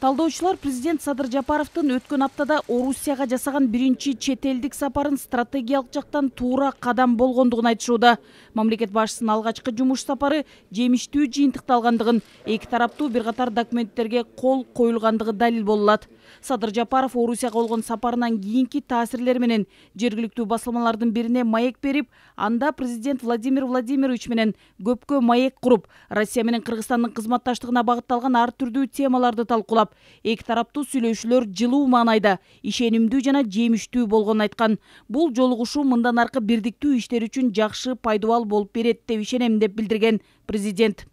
Талдоочулар президент Садыр Жапаровдун өткөн аптада Орусияга жасаган биринчи чет элдик сапарын стратегиялык жактан туура кадам болгондугун айтышууда. Мамлекет башчысынын алгачкы жумуш сапары жемиштүү жыйынтыкталгандыгын, эки тараптуу бир катар документтерге кол коюлгандыгы далил болот. Садыр Жапаров Орусияга болгон сапарынан кийинки таасирлери менен жергиликтүү басылмалардын бирине маек берип, анда президент Владимир Владимирович менен көпкө маек куруп, Россия менен Кыргызстандын кызматташтыгына багытталган ар түрдүү темаларды талкуулап, эки тараптуу сүйлөшүүлөр жылуу маанайда, ишенимдүү жана жемиштүү болгонун айткан. Бул жолугушуу мындан аркы бирдиктүү иштер үчүн жакшы пайдабал болуп берет деп ишенем деп билдирген президент.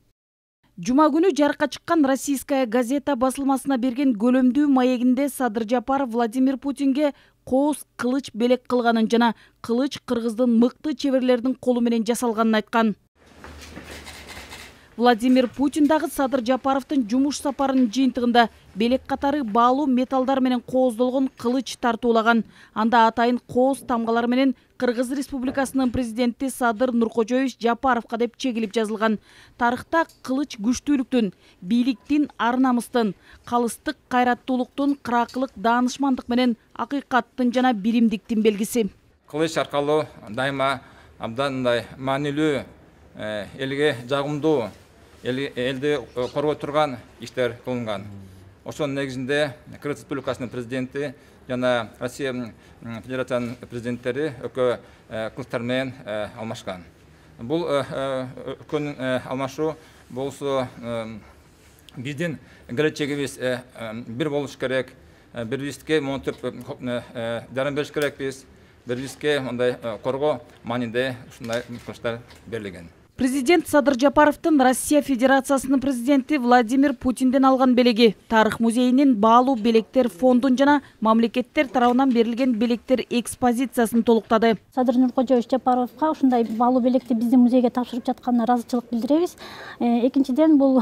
Жума күнү жарыкка чыккан Российская газета басылмасына берген көлөмдүү маегинде Садыр Жапаров Владимир Путинге кооз кылыч белек кылганын жана кылыч кыргыздын мыкты чеберлердин колу менен жасалганын айткан. Владимир Путин дагы Садыр Жапаровдун жумуш сапарынын жыйынтыгында белек катары баалуу металлдар менен кооздолгон кылыч тартуулаган. Анда атайын кооз тамгалар менен Кыргыз Республикасынын президенти Садыр Нуркожоевич Жапаровка деп чегилип жазылган. Тарыхта кылыч күчтүүлүктүн, бийликтин, ар-намыстын, калыстык кайраттуулуктун, кыракылык даанышмандык менен акыйкаттын жана биримдиктин белгиси. Кылыч аркылуу дайыма абдан маанилүү, элге жагымдуу, элди коргой турган иштер кылынган. Ошонун негизинде Кыргыз Республикасынын президенти жана Россия Федерациянын президенттери өкө кылыктар менен алмашкан. Бул өкөнүн алмашуу болсо биздин келечегибиз бир болуш керек, бирибизге монтип жардам бериш керекпиз, бирибизге мындай коргоо маанинде ушундай мүмкүнчүлүктөр берилген. Президент Садыр Жапаровдун Россия Федерациясынын президенти Владимир Путинден алган белеги Тарых музейинин баалуу белектер фондун жана мамлекеттер тарабынан берилген белектер экспозициясын толуктады. Садыр Нуркожоевич Жапаровга ушундай баалуу белекти биздин музейге тапшырып жатканына ыраазычылык билдиребиз. Экинчиден бул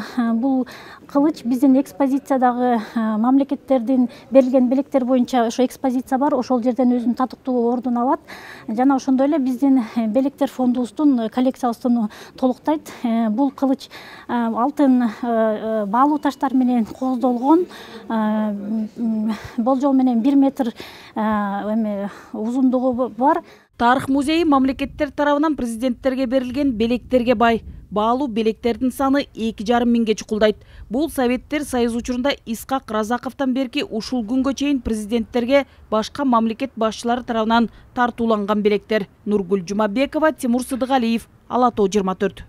кылыч биздин экспозициядагы мамлекеттердин берилген белектер боюнча ошо экспозиция бар, ошол жерден өзүнүн татыктуу ордун алат. Жана ошондой эле биздин белектер фондубуздун коллекциябыздын толуктайт. Бул кылыч алтын баалуу таштар менен кооздолгон, болжол менен 1 метр узундугу бар. Тарых музейи мамлекеттер тарабынан президенттерге берилген белектерге бай. Баалуу белектердин саны 2,5 миңге чукулдайт. Бул Советтер Союзу учурунда Исхак Разаковдон берки ушул күнгө чейин президенттерге башка мамлекет башчылары тарабынан тартууланган белектер. Нургүл Жумабекова, Тимур Сыдыгалиев, Ала Тоо 24.